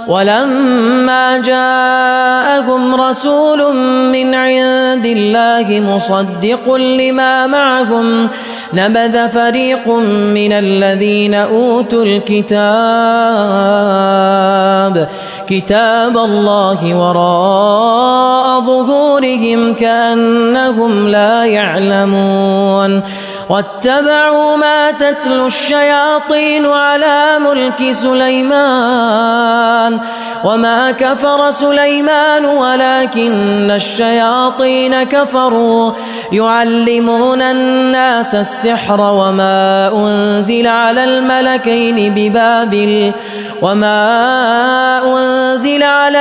ولما جاءهم رسول من عند الله مصدق لما معهم نبذ فريق من الذين أوتوا كتاب الله وراء ظهورهم كأنهم لا يعلمون واتبعوا ما تتلو الشياطين على ملك سليمان وما كفر سليمان ولكن الشياطين كفروا يعلمون الناس السحر وما أنزل على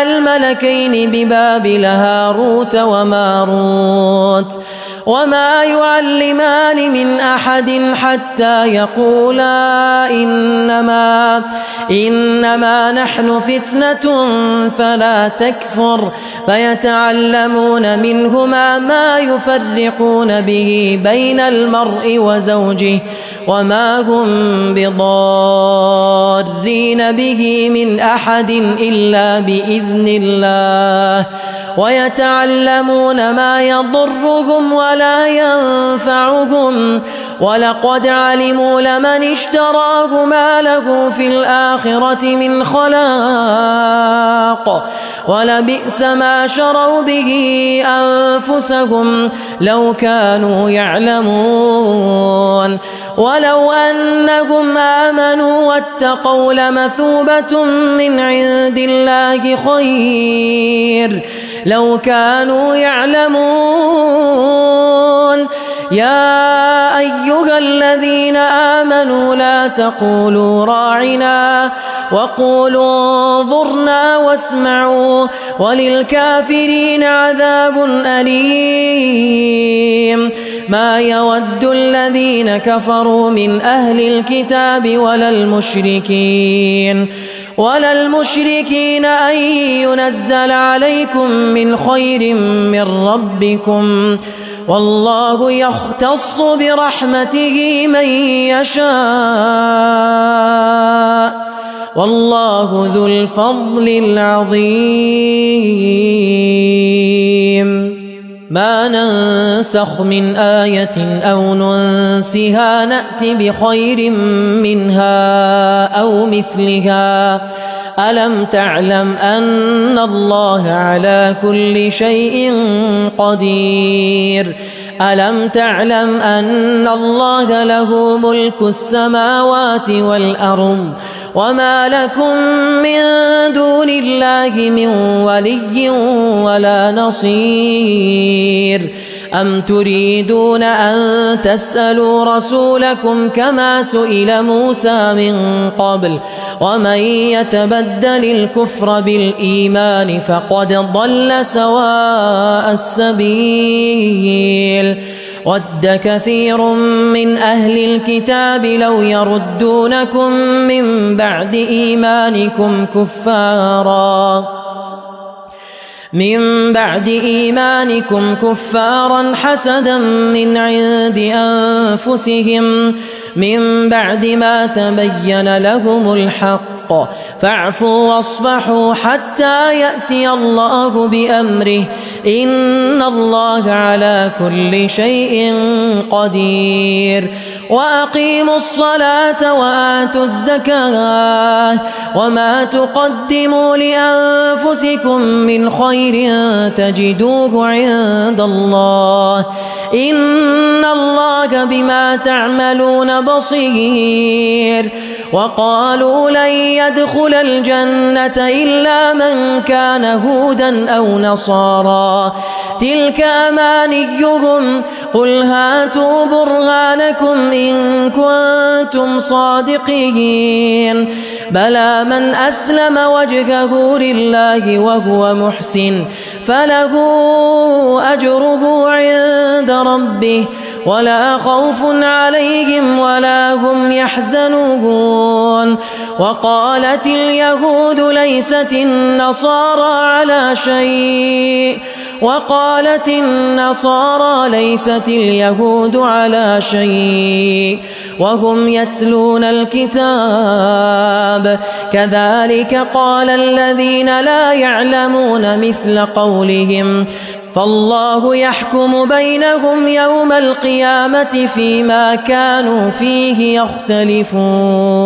الملكين ببابل هاروت وماروت وما يعلمان من أحد حتى يقولا إنما نحن فتنة فلا تكفر فيتعلمون منهما ما يفرقون به بين المرء وزوجه وما هم بضارين به من أحد إلا بإذن الله ويتعلمون ما يضرهم ولا ينفعهم ولقد علموا لمن اشتراه ما له في الآخرة من خلاق ولبئس ما شروا به أنفسهم لو كانوا يعلمون ولو أنهم آمنوا واتقوا لمثوبة من عند الله خير لو كانوا يعلمون يا أيها الذين آمنوا لا تقولوا راعنا وقولوا انظرنا واسمعوا وللكافرين عذاب أليم ما يود الذين كفروا من أهل الكتاب ولا المشركين أن ينزل عليكم من خير من ربكم والله يختص برحمته من يشاء والله ذو الفضل العظيم ما ننسخ من آية أو ننسها نأت بخير منها أو مثلها ألم تعلم أن الله على كل شيء قدير ألم تعلم أن الله له ملك السماوات والأرض وما لكم من دون الله من ولي ولا نصير أم تريدون أن تسألوا رسولكم كما سئل موسى من قبل ومن يتبدل الكفر بالإيمان فقد ضل سواء السبيل ود كثير من أهل الكتاب لو يردونكم من بعد إيمانكم كفارا حسدا من عند أنفسهم من بعد ما تبين لهم الحق فاعفوا واصفحوا حتى يأتي الله بأمره إن الله على كل شيء قدير وأقيموا الصلاة وآتوا الزكاة وما تقدموا لأنفسكم من خير تجدوه عند الله إن الله بما تعملون بصير وقالوا لن يدخل الجنة إلا من كان هودا أو نصارى تلك أمانيهم قل هاتوا برهانكم إن كنتم صادقين بلى من أسلم وجهه لله وهو محسن فله أجره عند ربه ولا خوف عليهم ولا هم يحزنون وقالت اليهود ليست النصارى على شيء وقالت النصارى ليست اليهود على شيء وهم يتلون الكتاب كذلك قال الذين لا يعلمون مثل قولهم فالله يحكم بينهم يوم القيامة فيما كانوا فيه يختلفون